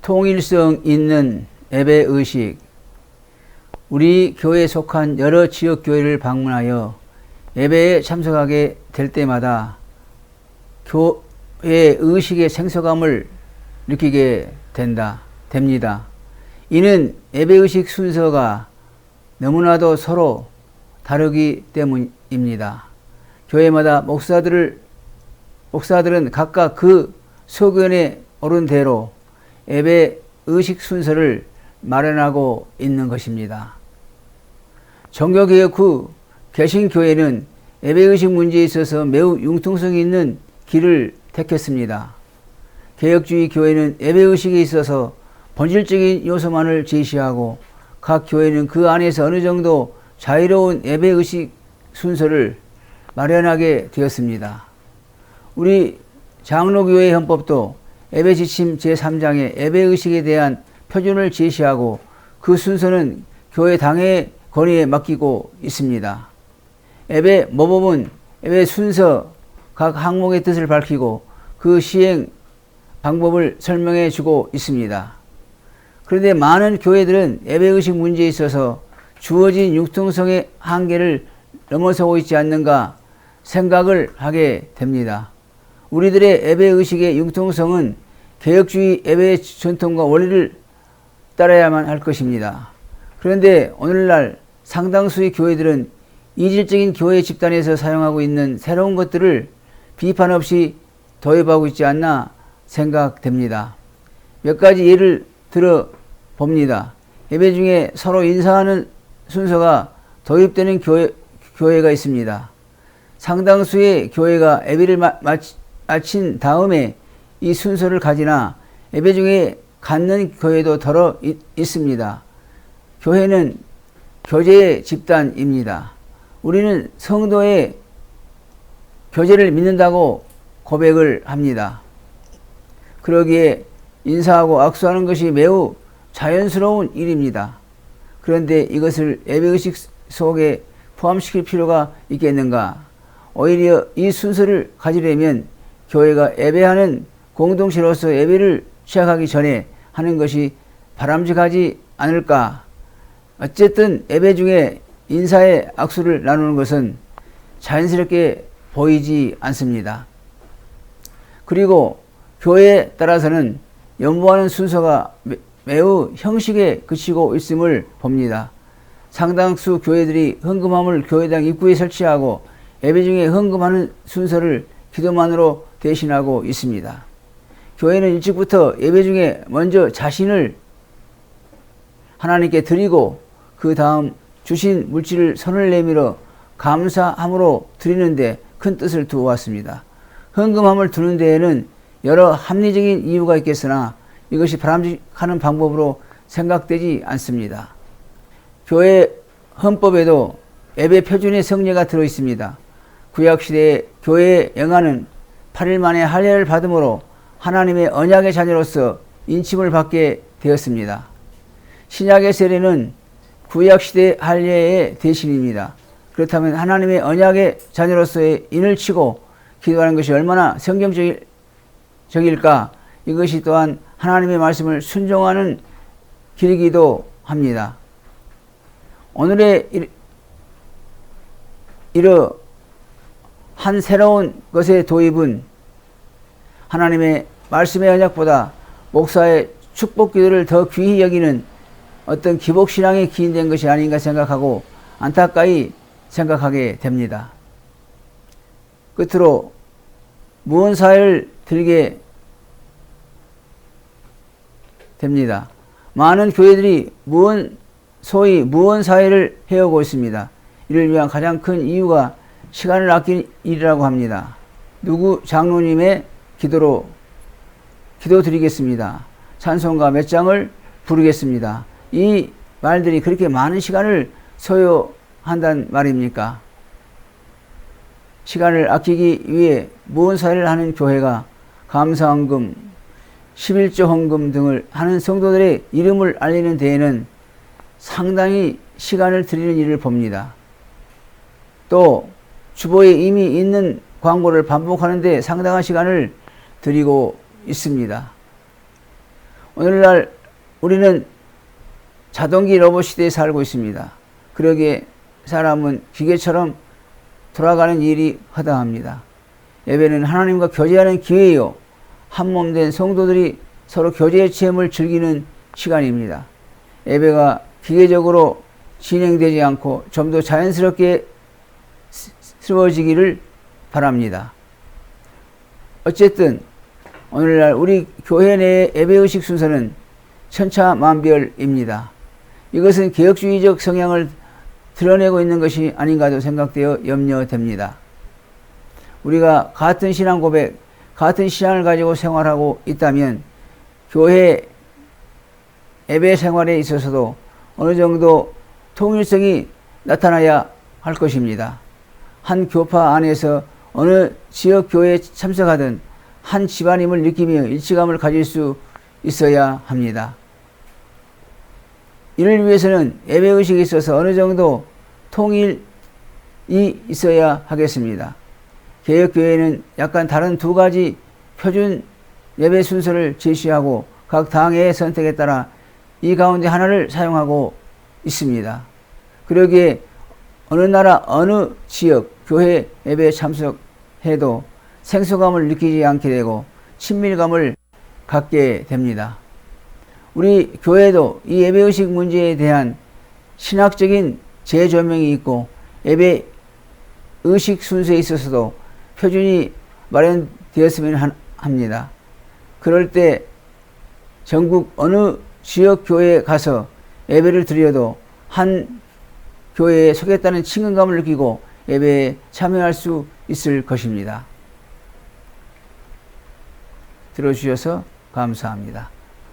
통일성 있는 예배의식. 우리 교회에 속한 여러 지역교회를 방문하여 예배에 참석하게 될 때마다 교회 의식의 생소감을 느끼게 됩니다. 이는 예배의식 순서가 너무나도 서로 다르기 때문입니다. 교회마다 목사들은 각각 그 소견에 오른 대로 예배 의식 순서를 마련하고 있는 것입니다. 종교개혁 후 개신교회는 예배의식 문제에 있어서 매우 융통성이 있는 길을 택했습니다. 개혁주의 교회는 예배의식에 있어서 본질적인 요소만을 제시하고 각 교회는 그 안에서 어느 정도 자유로운 예배의식 순서를 마련하게 되었습니다. 우리 장로교회 헌법도 예배지침 제3장에 예배의식에 대한 표준을 제시하고 그 순서는 교회 당의 권위에 맡기고 있습니다. 예배 모범은 예배 순서 각 항목의 뜻을 밝히고 그 시행 방법을 설명해 주고 있습니다. 그런데 많은 교회들은 예배의식 문제에 있어서 주어진 융통성의 한계를 넘어서고 있지 않는가 생각을 하게 됩니다. 우리들의 예배의식의 융통성은 개혁주의 예배의 전통과 원리를 따라야만 할 것입니다. 그런데 오늘날 상당수의 교회들은 이질적인 교회 집단에서 사용하고 있는 새로운 것들을 비판 없이 도입하고 있지 않나 생각됩니다. 몇 가지 예를 들어 봅니다. 예배 중에 서로 인사하는 순서가 도입되는 교회가 있습니다. 상당수의 교회가 예배를 마친 다음에 이 순서를 가지나 예배 중에 갖는 교회도 더러 있습니다. 교회는 교제의 집단입니다. 우리는 성도의 교제를 믿는다고 고백을 합니다. 그러기에 인사하고 악수하는 것이 매우 자연스러운 일입니다. 그런데 이것을 예배의식 속에 포함시킬 필요가 있겠는가? 오히려 이 순서를 가지려면 교회가 예배하는 공동체로서 예배를 시작하기 전에 하는 것이 바람직하지 않을까? 어쨌든 예배 중에 인사의 악수를 나누는 것은 자연스럽게 보이지 않습니다. 그리고 교회에 따라서는 연보하는 순서가 매우 형식에 그치고 있음을 봅니다. 상당수 교회들이 헌금함을 교회당 입구에 설치하고 예배 중에 헌금하는 순서를 기도만으로 대신하고 있습니다. 교회는 일찍부터 예배 중에 먼저 자신을 하나님께 드리고 그 다음 주신 물질을 손을 내밀어 감사함으로 드리는데 큰 뜻을 두어왔습니다. 헌금함을 두는 데에는 여러 합리적인 이유가 있겠으나 이것이 바람직한 방법으로 생각되지 않습니다. 교회 헌법에도 예배 표준의 성례가 들어 있습니다. 구약시대의 교회의 영안은 8일 만에 할례를 받음으로 하나님의 언약의 자녀로서 인침을 받게 되었습니다. 신약의 세례는 구약시대의 할례의 대신입니다. 그렇다면 하나님의 언약의 자녀로서의 인을 치고 기도하는 것이 얼마나 성경적일까? 이것이 또한 하나님의 말씀을 순종하는 길이기도 합니다. 오늘의 이러한 새로운 것의 도입은 하나님의 말씀의 언약보다 목사의 축복 기도를 더 귀히 여기는 어떤 기복신앙에 기인된 것이 아닌가 생각하고 안타까이 생각하게 됩니다. 끝으로 무언사회를 들게 됩니다. 많은 교회들이 소위 무언사회를 해오고 있습니다. 이를 위한 가장 큰 이유가 시간을 아끼는 일이라고 합니다. 누구 장로님의 기도 드리겠습니다. 찬송가 몇 장을 부르겠습니다. 이 말들이 그렇게 많은 시간을 소요한단 말입니까? 시간을 아끼기 위해 무언사회를 하는 교회가 감사헌금, 11조 헌금 등을 하는 성도들의 이름을 알리는 데에는 상당히 시간을 들이는 일을 봅니다. 또 주보에 이미 있는 광고를 반복하는 데 상당한 시간을 들이고 있습니다. 오늘날 우리는 자동기 로봇 시대에 살고 있습니다. 그러기에 사람은 기계처럼 돌아가는 일이 허다합니다. 예배는 하나님과 교제하는 기회요, 한몸된 성도들이 서로 교제의 체험을 즐기는 시간입니다. 예배가 기계적으로 진행되지 않고 좀 더 자연스럽게 스러워지기를 바랍니다. 어쨌든 오늘날 우리 교회 내의 예배의식 순서는 천차만별입니다. 이것은 개혁주의적 성향을 드러내고 있는 것이 아닌가도 생각되어 염려됩니다. 우리가 같은 신앙 고백, 같은 신앙을 가지고 생활하고 있다면 교회 예배 생활에 있어서도 어느 정도 통일성이 나타나야 할 것입니다. 한 교파 안에서 어느 지역 교회에 참석하든 한 집안임을 느끼며 일치감을 가질 수 있어야 합니다. 이를 위해서는 예배의식에 있어서 어느 정도 통일이 있어야 하겠습니다. 개혁교회는 약간 다른 두 가지 표준 예배 순서를 제시하고 각 당의 선택에 따라 이 가운데 하나를 사용하고 있습니다. 그러기에 어느 나라 어느 지역 교회 예배에 참석해도 생소감을 느끼지 않게 되고 친밀감을 갖게 됩니다. 우리 교회도 이 예배의식 문제에 대한 신학적인 재조명이 있고 예배의식 순서에 있어서도 표준이 마련되었으면 합니다. 그럴 때 전국 어느 지역 교회에 가서 예배를 드려도 한 교회에 속했다는 친근감을 느끼고 예배에 참여할 수 있을 것입니다. 들어주셔서 감사합니다.